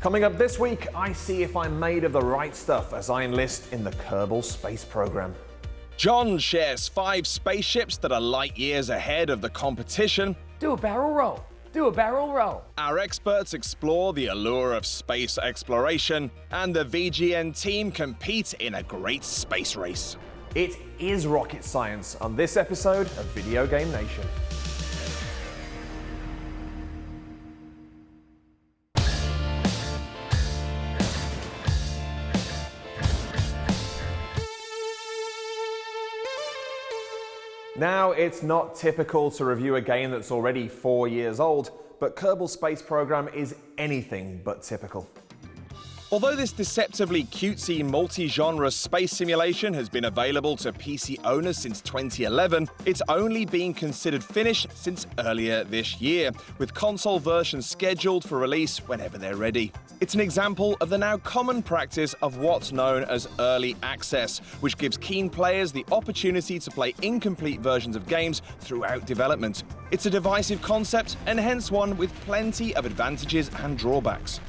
Coming up this week, I see if I'm made of the right stuff as I enlist in the Kerbal space program. John shares 5 spaceships that are light years ahead of the competition. Do a barrel roll. Do a barrel roll. Our experts explore the allure of space exploration, and the VGN team compete in a great space race. It is rocket science on this episode of Video Game Nation. Now, it's not typical to review a game that's already 4 years old, but Kerbal Space Program is anything but typical. Although this deceptively cutesy multi-genre space simulation has been available to PC owners since 2011, it's only been considered finished since earlier this year, with console versions scheduled for release whenever they're ready. It's an example of the now common practice of what's known as early access, which gives keen players the opportunity to play incomplete versions of games throughout development. It's a divisive concept, and hence one with plenty of advantages and drawbacks.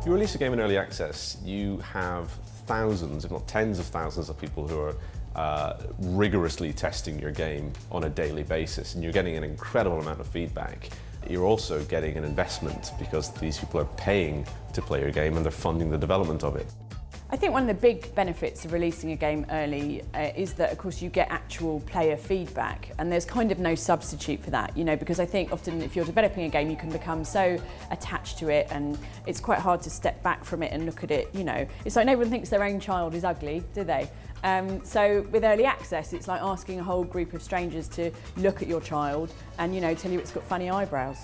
If you release a game in early access, you have thousands, if not tens of thousands of people who are rigorously testing your game on a daily basis, and you're getting an incredible amount of feedback. You're also getting an investment because these people are paying to play your game and they're funding the development of it. I think one of the big benefits of releasing a game early is that, of course, you get actual player feedback, and there's kind of no substitute for that, you know, because I think often if you're developing a game, you can become so attached to it, and it's quite hard to step back from it and look at it, you know. It's like no one thinks their own child is ugly, do they? So with early access, it's like asking a whole group of strangers to look at your child and, you know, tell you it's got funny eyebrows.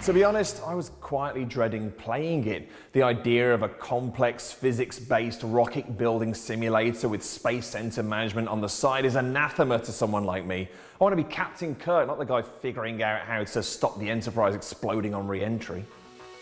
To be honest, I was quietly dreading playing it. The idea of a complex physics-based rocket building simulator with space center management on the side is anathema to someone like me. I want to be Captain Kirk, not the guy figuring out how to stop the Enterprise exploding on re-entry.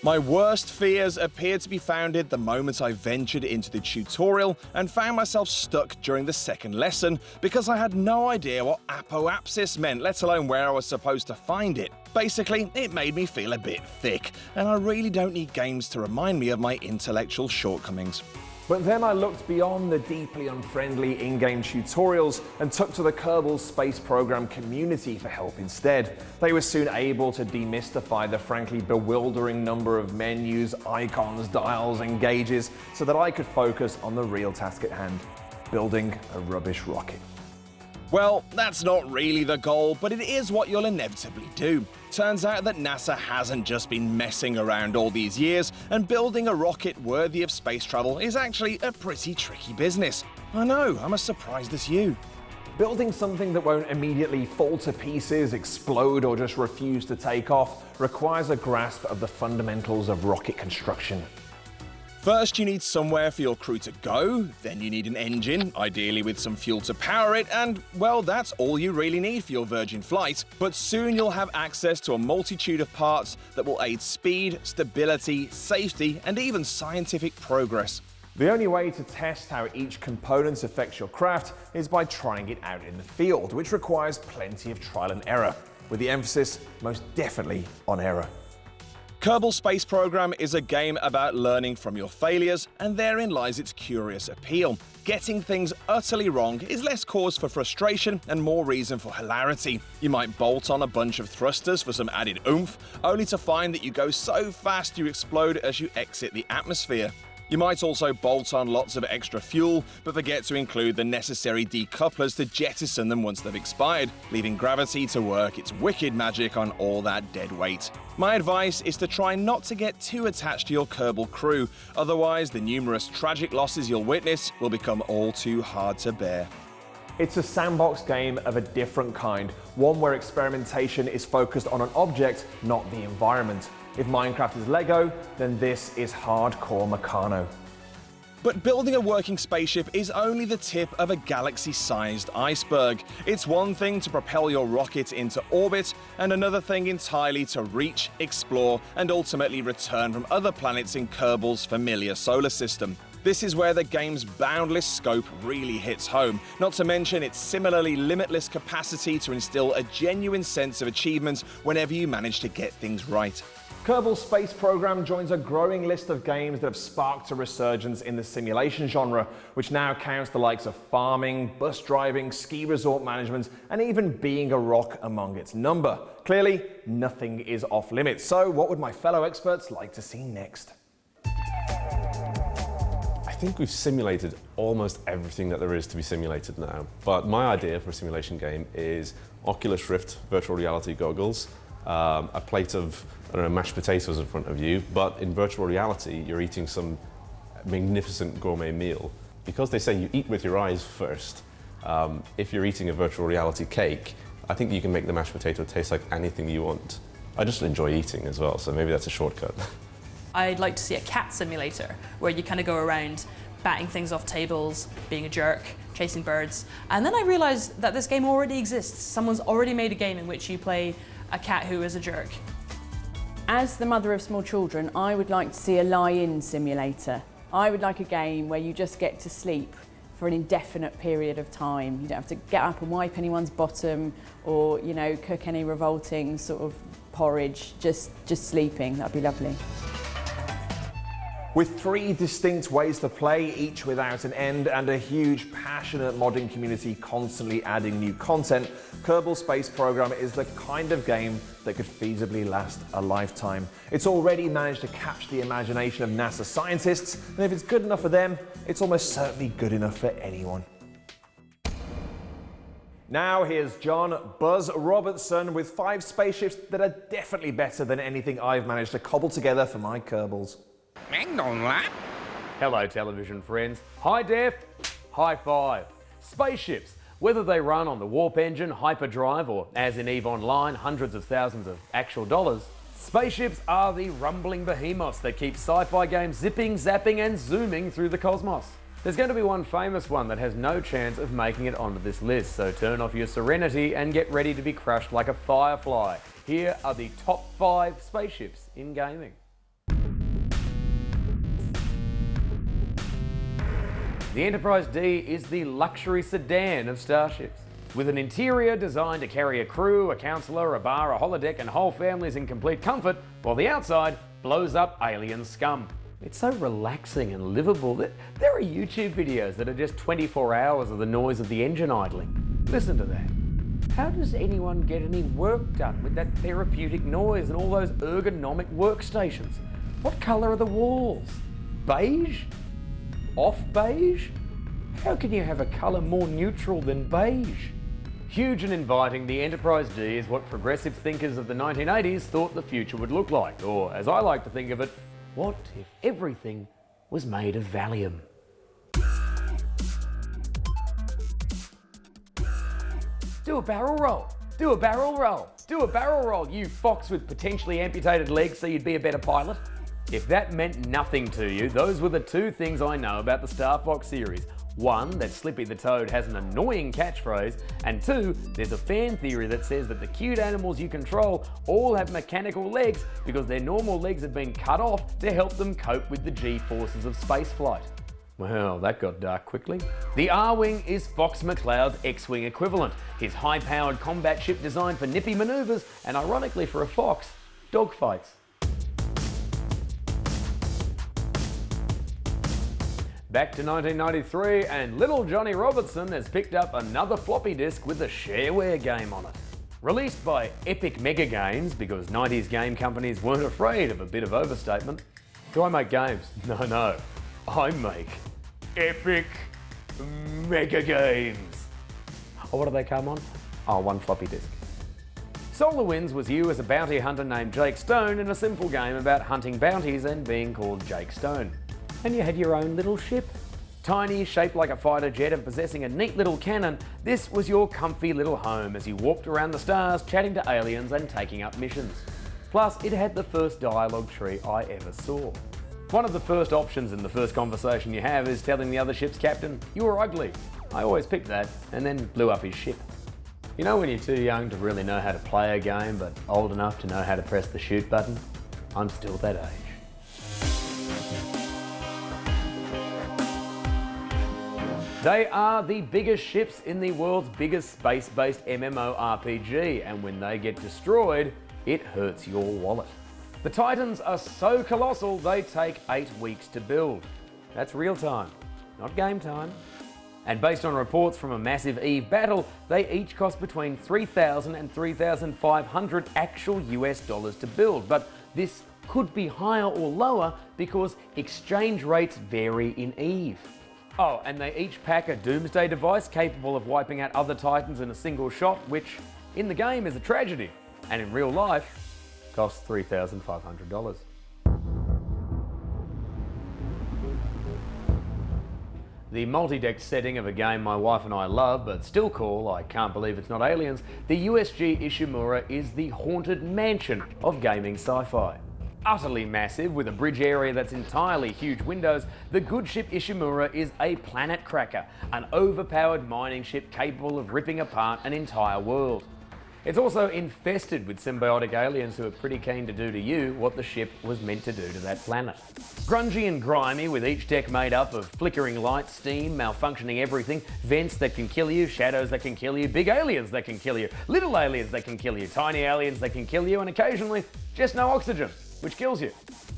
My worst fears appeared to be founded the moment I ventured into the tutorial and found myself stuck during the second lesson because I had no idea what apoapsis meant, let alone where I was supposed to find it. Basically, it made me feel a bit thick, and I really don't need games to remind me of my intellectual shortcomings. But then I looked beyond the deeply unfriendly in-game tutorials and took to the Kerbal Space Program community for help instead. They were soon able to demystify the frankly bewildering number of menus, icons, dials, and gauges so that I could focus on the real task at hand, building a rubbish rocket. Well, that's not really the goal, but it is what you'll inevitably do. Turns out that NASA hasn't just been messing around all these years, and building a rocket worthy of space travel is actually a pretty tricky business. I know, I'm as surprised as you. Building something that won't immediately fall to pieces, explode, or just refuse to take off requires a grasp of the fundamentals of rocket construction. First, you need somewhere for your crew to go, then you need an engine, ideally with some fuel to power it, and, well, that's all you really need for your Virgin flight. But soon you'll have access to a multitude of parts that will aid speed, stability, safety, and even scientific progress. The only way to test how each component affects your craft is by trying it out in the field, which requires plenty of trial and error, with the emphasis most definitely on error. Kerbal Space Program is a game about learning from your failures, and therein lies its curious appeal. Getting things utterly wrong is less cause for frustration and more reason for hilarity. You might bolt on a bunch of thrusters for some added oomph, only to find that you go so fast you explode as you exit the atmosphere. You might also bolt on lots of extra fuel, but forget to include the necessary decouplers to jettison them once they've expired, leaving gravity to work its wicked magic on all that dead weight. My advice is to try not to get too attached to your Kerbal crew, otherwise the numerous tragic losses you'll witness will become all too hard to bear. It's a sandbox game of a different kind, one where experimentation is focused on an object, not the environment. If Minecraft is Lego, then this is hardcore Meccano. But building a working spaceship is only the tip of a galaxy-sized iceberg. It's one thing to propel your rocket into orbit, and another thing entirely to reach, explore, and ultimately return from other planets in Kerbal's familiar solar system. This is where the game's boundless scope really hits home, not to mention its similarly limitless capacity to instill a genuine sense of achievement whenever you manage to get things right. Kerbal's space program joins a growing list of games that have sparked a resurgence in the simulation genre, which now counts the likes of farming, bus driving, ski resort management, and even being a rock among its number. Clearly, nothing is off limits. So what would my fellow experts like to see next? I think we've simulated almost everything that there is to be simulated now. But my idea for a simulation game is Oculus Rift virtual reality goggles, a plate of, I don't know, mashed potatoes in front of you, but in virtual reality, you're eating some magnificent gourmet meal. Because they say you eat with your eyes first, if you're eating a virtual reality cake, I think you can make the mashed potato taste like anything you want. I just enjoy eating as well, so maybe that's a shortcut. I'd like to see a cat simulator where you kind of go around batting things off tables, being a jerk, chasing birds. And then I realized that this game already exists. Someone's already made a game in which you play a cat who is a jerk. As the mother of small children, I would like to see a lie-in simulator. I would like a game where you just get to sleep for an indefinite period of time. You don't have to get up and wipe anyone's bottom or, you know, cook any revolting sort of porridge, just sleeping. That'd be lovely. With 3 distinct ways to play, each without an end, and a huge, passionate modding community constantly adding new content, Kerbal Space Program is the kind of game that could feasibly last a lifetime. It's already managed to capture the imagination of NASA scientists, and if it's good enough for them, it's almost certainly good enough for anyone. Now here's John Buzz Robertson with 5 spaceships that are definitely better than anything I've managed to cobble together for my Kerbals. Hello, television friends. High def, high five. Spaceships, whether they run on the warp engine, hyperdrive, or as in EVE Online, hundreds of thousands of actual dollars, spaceships are the rumbling behemoths that keep sci-fi games zipping, zapping, and zooming through the cosmos. There's going to be one famous one that has no chance of making it onto this list, so turn off your serenity and get ready to be crushed like a firefly. Here are the top 5 spaceships in gaming. The Enterprise D is the luxury sedan of starships. With an interior designed to carry a crew, a counselor, a bar, a holodeck, and whole families in complete comfort, while the outside blows up alien scum. It's so relaxing and livable that there are YouTube videos that are just 24 hours of the noise of the engine idling. Listen to that. How does anyone get any work done with that therapeutic noise and all those ergonomic workstations? What colour are the walls? Beige? Off beige? How can you have a colour more neutral than beige? Huge and inviting, the Enterprise D is what progressive thinkers of the 1980s thought the future would look like, or as I like to think of it, what if everything was made of Valium? Do a barrel roll, do a barrel roll, do a barrel roll, you fox with potentially amputated legs so you'd be a better pilot. If that meant nothing to you, those were the 2 things I know about the Star Fox series. 1, that Slippy the Toad has an annoying catchphrase, and 2, there's a fan theory that says that the cute animals you control all have mechanical legs because their normal legs have been cut off to help them cope with the G-forces of spaceflight. Well, that got dark quickly. The R-Wing is Fox McCloud's X-Wing equivalent, his high-powered combat ship designed for nippy manoeuvres and, ironically for a Fox, dogfights. Back to 1993, and little Johnny Robertson has picked up another floppy disk with a shareware game on it. Released by Epic Mega Games, because 90s game companies weren't afraid of a bit of overstatement. Do I make games? No. I make Epic Mega Games. Oh, what do they come on? Oh, 1 floppy disk. SolarWinds was you as a bounty hunter named Jake Stone in a simple game about hunting bounties and being called Jake Stone. And you had your own little ship. Tiny, shaped like a fighter jet and possessing a neat little cannon, this was your comfy little home as you walked around the stars chatting to aliens and taking up missions. Plus, it had the first dialogue tree I ever saw. One of the first options in the first conversation you have is telling the other ship's captain, "You were ugly." I always picked that and then blew up his ship. You know when you're too young to really know how to play a game but old enough to know how to press the shoot button? I'm still that age. They are the biggest ships in the world's biggest space-based MMORPG, and when they get destroyed, it hurts your wallet. The Titans are so colossal they take 8 weeks to build. That's real time, not game time. And based on reports from a massive EVE battle, they each cost between $3,000 and $3,500 actual US dollars to build. But this could be higher or lower because exchange rates vary in EVE. Oh, and they each pack a doomsday device capable of wiping out other Titans in a single shot, which in the game is a tragedy, and in real life costs $3,500. The multi-deck setting of a game my wife and I love, but still call, I can't believe it's not Aliens, the USG Ishimura is the haunted mansion of gaming sci-fi. Utterly massive, with a bridge area that's entirely huge windows, the good ship Ishimura is a planet cracker, an overpowered mining ship capable of ripping apart an entire world. It's also infested with symbiotic aliens who are pretty keen to do to you what the ship was meant to do to that planet. Grungy and grimy, with each deck made up of flickering lights, steam, malfunctioning everything, vents that can kill you, shadows that can kill you, big aliens that can kill you, little aliens that can kill you, tiny aliens that can kill you, and occasionally just no oxygen, which kills you.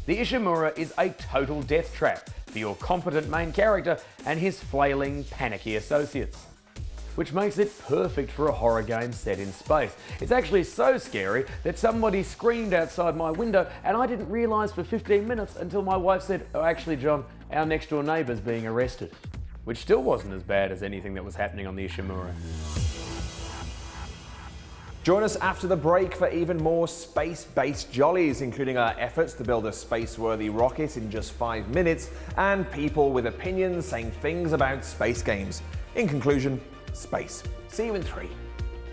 The Ishimura is a total death trap for your competent main character and his flailing, panicky associates, which makes it perfect for a horror game set in space. It's actually so scary that somebody screamed outside my window and I didn't realise for 15 minutes until my wife said, "Oh, actually, John, our next door neighbour's being arrested," which still wasn't as bad as anything that was happening on the Ishimura. Join us after the break for even more space-based jollies, including our efforts to build a space-worthy rocket in just 5 minutes, and people with opinions saying things about space games. In conclusion, space. See you in 3.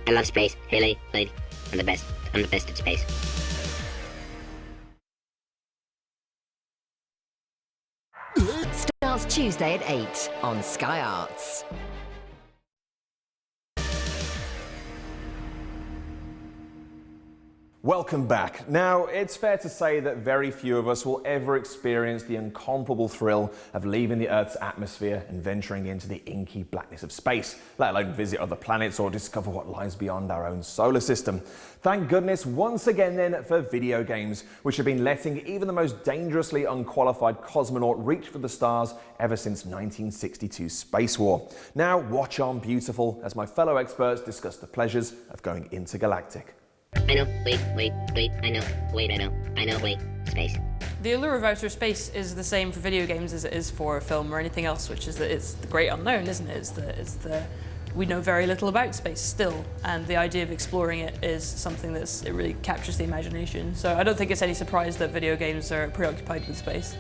I love space. Haley, Blade. I'm the best. I'm the best at space. Starts Tuesday at 8 on Sky Arts. Welcome back. Now, it's fair to say that very few of us will ever experience the incomparable thrill of leaving the Earth's atmosphere and venturing into the inky blackness of space, let alone visit other planets or discover what lies beyond our own solar system. Thank goodness once again then for video games, which have been letting even the most dangerously unqualified cosmonaut reach for the stars ever since 1962's Space War. Now, watch on beautiful as my fellow experts discuss the pleasures of going intergalactic. I know, wait, I know, wait, space. The allure of outer space is the same for video games as it is for film or anything else, which is that it's the great unknown, isn't it? We know very little about space still, and the idea of exploring it is something it really captures the imagination. So I don't think it's any surprise that video games are preoccupied with space.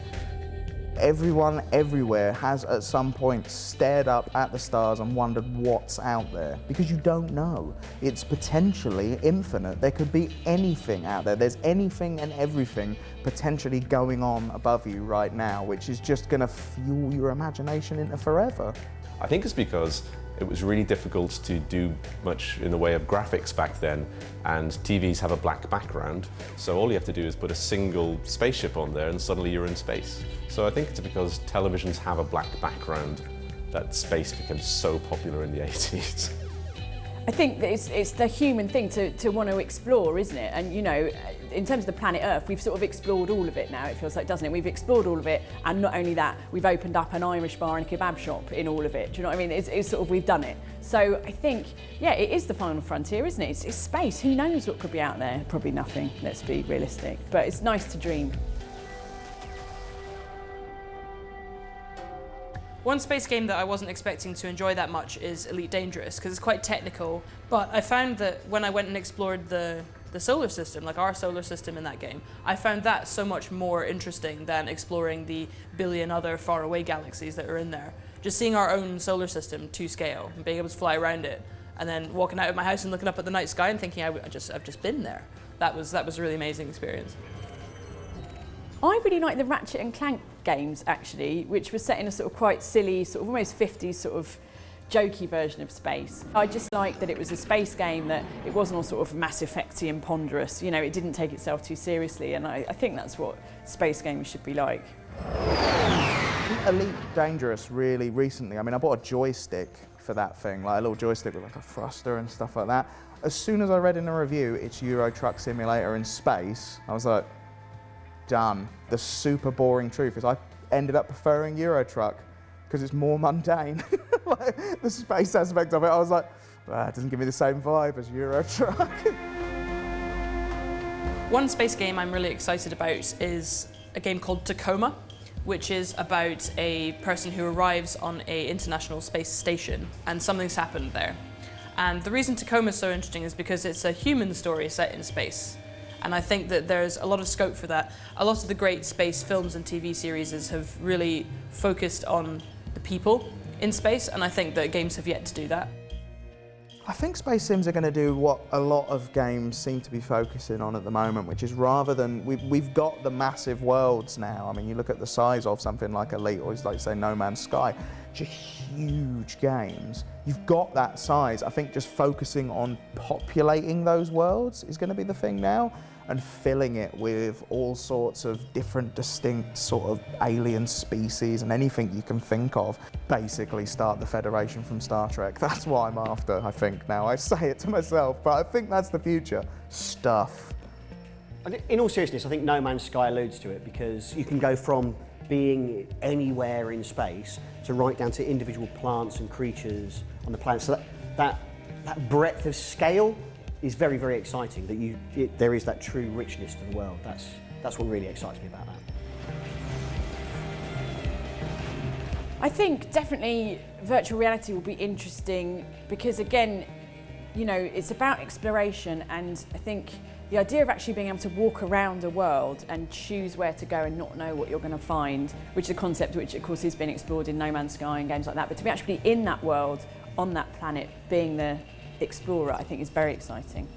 Everyone everywhere has at some point stared up at the stars and wondered what's out there, because you don't know. It's potentially infinite. There could be anything out there. There's anything and everything potentially going on above you right now, which is just going to fuel your imagination into forever. I think it's because it was really difficult to do much in the way of graphics back then, and TVs have a black background, so all you have to do is put a single spaceship on there and suddenly you're in space. So I think it's because televisions have a black background that space became so popular in the 80s. I think that it's the human thing to want to explore, isn't it? And you know, in terms of the planet Earth, we've sort of explored all of it now, it feels like, doesn't it? We've explored all of it, and not only that, we've opened up an Irish bar and a kebab shop in all of it. Do you know what I mean? It's sort of, we've done it. So I think, yeah, it is the final frontier, isn't it? It's space. Who knows what could be out there? Probably nothing, let's be realistic. But it's nice to dream. One space game that I wasn't expecting to enjoy that much is Elite Dangerous, because it's quite technical, but I found that when I went and explored the solar system, like our solar system in that game, I found that so much more interesting than exploring the billion other faraway galaxies that are in there. Just seeing our own solar system to scale and being able to fly around it, and then walking out of my house and looking up at the night sky and thinking I've just been there. That was a really amazing experience. I really like the Ratchet and Clank games, actually, which was set in a sort of quite silly, sort of almost 50s sort of jokey version of space. I just liked that it was a space game, that it wasn't all sort of Mass Effect-y and ponderous. You know, it didn't take itself too seriously, and I think that's what space games should be like. Elite Dangerous really recently, I mean, I bought a joystick for that thing, like a little joystick with like a thruster and stuff like that. As soon as I read in a review it's Euro Truck Simulator in space, I was like, done. The super boring truth is I ended up preferring Euro Truck because it's more mundane. Like, the space aspect of it, I was like, it doesn't give me the same vibe as Euro Truck. One space game I'm really excited about is a game called Tacoma, which is about a person who arrives on an international space station and something's happened there. And the reason Tacoma is so interesting is because it's a human story set in space. And I think that there's a lot of scope for that. A lot of the great space films and TV series have really focused on the people in space, and I think that games have yet to do that. I think space sims are going to do what a lot of games seem to be focusing on at the moment, which is rather than, we've got the massive worlds now. I mean, you look at the size of something like Elite, or like say No Man's Sky, which are huge games. You've got that size. I think just focusing on populating those worlds is going to be the thing now, and filling it with all sorts of different distinct sort of alien species and anything you can think of. Basically start the Federation from Star Trek. That's what I'm after, I think now. I say it to myself, but I think that's the future. Stuff. In all seriousness, I think No Man's Sky alludes to it, because you can go from being anywhere in space to right down to individual plants and creatures on the planet. So that breadth of scale is very, very exciting, that there is that true richness to the world. That's what really excites me about that. I think definitely virtual reality will be interesting because, again, you know, it's about exploration, and I think the idea of actually being able to walk around a world and choose where to go and not know what you're going to find, which is a concept which of course is being explored in No Man's Sky and games like that, but to be actually in that world, on that planet, being the explorer, I think is very exciting.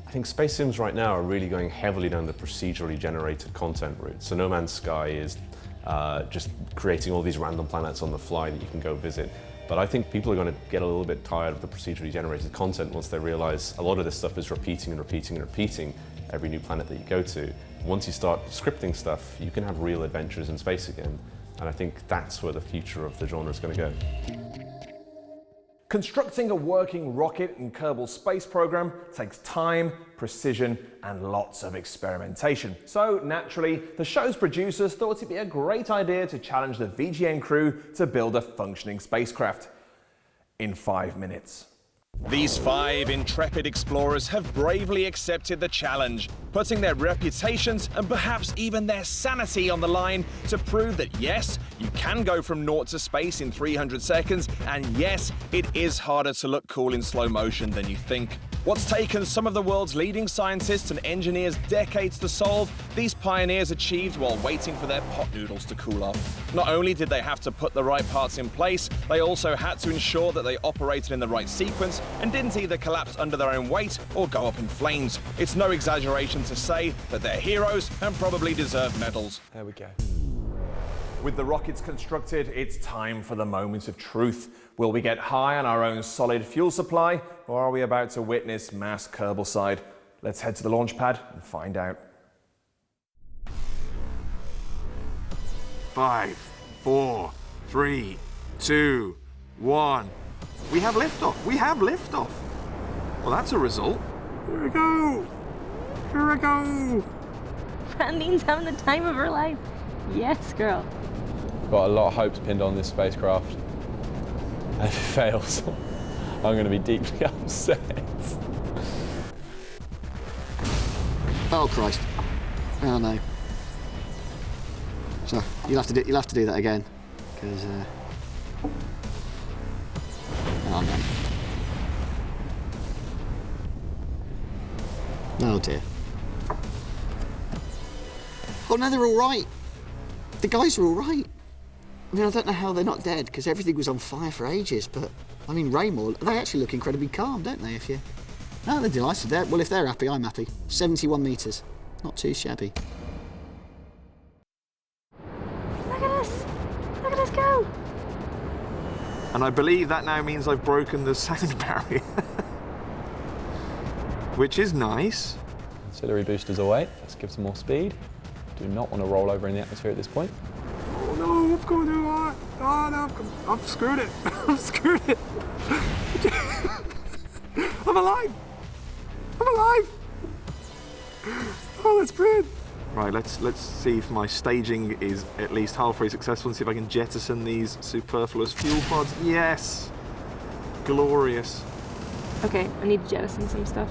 I think space sims right now are really going heavily down the procedurally generated content route. So No Man's Sky is just creating all these random planets on the fly that you can go visit. But I think people are going to get a little bit tired of the procedurally generated content once they realize a lot of this stuff is repeating and repeating and repeating every new planet that you go to. Once you start scripting stuff, you can have real adventures in space again. And I think that's where the future of the genre is going to go. Constructing a working rocket in Kerbal space program takes time, precision, and lots of experimentation. So naturally, the show's producers thought it'd be a great idea to challenge the VGM crew to build a functioning spacecraft in 5 minutes. These 5 intrepid explorers have bravely accepted the challenge, putting their reputations and perhaps even their sanity on the line to prove that yes, you can go from naught to space in 300 seconds, and yes, it is harder to look cool in slow motion than you think. What's taken some of the world's leading scientists and engineers decades to solve, these pioneers achieved while waiting for their pot noodles to cool off. Not only did they have to put the right parts in place, they also had to ensure that they operated in the right sequence and didn't either collapse under their own weight or go up in flames. It's no exaggeration to say that they're heroes and probably deserve medals. There we go. With the rockets constructed, it's time for the moment of truth. Will we get high on our own solid fuel supply, or are we about to witness mass Kerbalcide? Let's head to the launch pad and find out. 5, 4, 3, 2, 1. We have liftoff. We have liftoff. Well, that's a result. Here we go. Here we go. Brandine's having the time of her life. Yes, girl. Got a lot of hopes pinned on this spacecraft. And if it fails, I'm going to be deeply upset. Oh Christ! Oh no! So you'll have to do that again, because oh no! Oh dear! Oh no, they're all right. The guys are all right. I mean, I don't know how they're not dead, because everything was on fire for ages, but, I mean, Raymore, they actually look incredibly calm, don't they, if you... No, they're delighted. Well, if they're happy, I'm happy. 71 metres. Not too shabby. Look at us! Look at us go! And I believe that now means I've broken the sound barrier. Which is nice. Auxiliary boosters away. Let's give some more speed. Do not want to roll over in the atmosphere at this point. Oh no, what's going on? Oh no, I've screwed it. I've screwed it. I'm alive. I'm alive. Oh, that's brilliant. Right, let's see if my staging is at least halfway successful and see if I can jettison these superfluous fuel pods. Yes! Glorious. Okay, I need to jettison some stuff.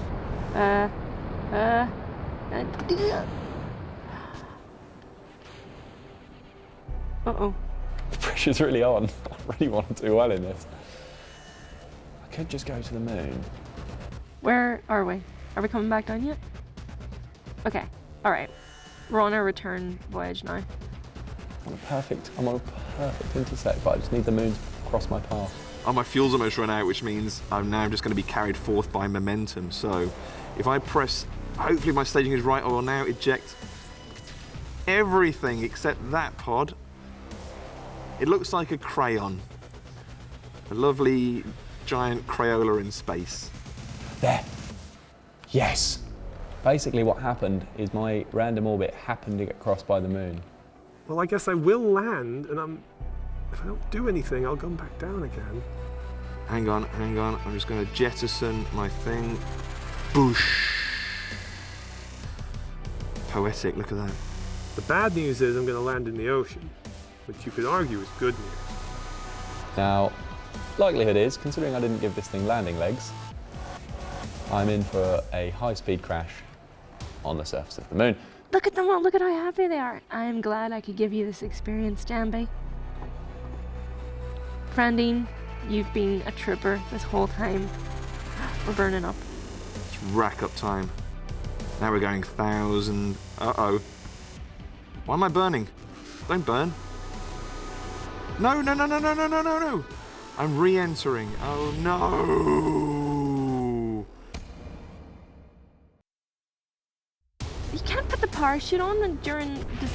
Uh-oh. The pressure's really on. I really want to do well in this. I could just go to the moon. Where are we? Are we coming back down yet? Okay, alright. We're on our return voyage now. I'm on a perfect intersect, but I just need the moon to cross my path. Oh, my fuel's almost run out, which means I'm now just going to be carried forth by momentum. So if I press, hopefully my staging is right, I will now eject everything except that pod. It looks like a crayon. A lovely giant Crayola in space. There. Yes. Basically what happened is my random orbit happened to get crossed by the moon. Well, I guess I will land, and if I don't do anything, I'll come back down again. Hang on. I'm just going to jettison my thing. Boosh. Poetic, look at that. The bad news is I'm going to land in the ocean, which you could argue is good news. Now, likelihood is, considering I didn't give this thing landing legs, I'm in for a high-speed crash on the surface of the moon. Look at them all, look at how happy they are. I am glad I could give you this experience, Jambi. Frandine, you've been a trooper this whole time. We're burning up. Let's rack up time. Now we're going 1,000. Uh-oh. Why am I burning? Don't burn. No. I'm re-entering. Oh no. You can't put the parachute on during this.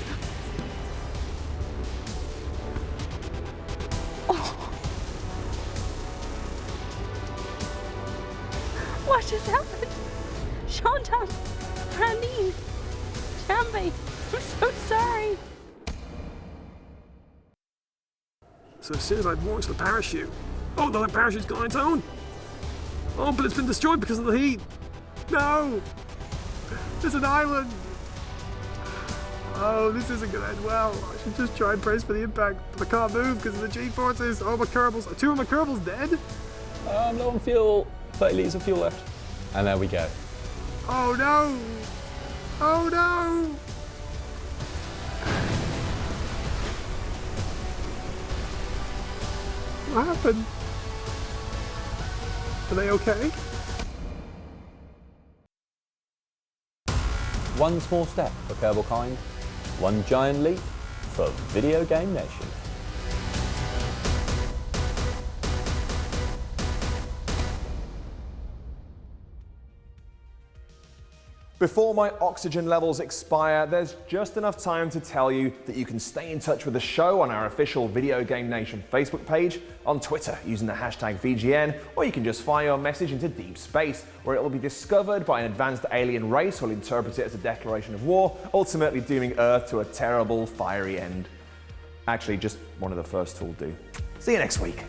Oh. What just happened? Shantam, Frandine, Jambi, I'm so sorry. So as soon as I launch the parachute, oh, no, the parachute's gone on its own. Oh, but it's been destroyed because of the heat. No, there's an island. Oh, this isn't going to end well. I should just try and brace for the impact, but I can't move because of the G-forces. Oh, my Kerbals, are 2 of my Kerbals dead? I'm low on fuel, 30 litres of fuel left. And there we go. Oh no! Oh no! What happened? Are they okay? One small step for Kerbal kind, one giant leap for Video Game Nation. Before my oxygen levels expire, there's just enough time to tell you that you can stay in touch with the show on our official Video Game Nation Facebook page, on Twitter using the hashtag VGN, or you can just fire your message into deep space, where it will be discovered by an advanced alien race who will interpret it as a declaration of war, ultimately dooming Earth to a terrible, fiery end. Actually, just one of the first two will do. See you next week.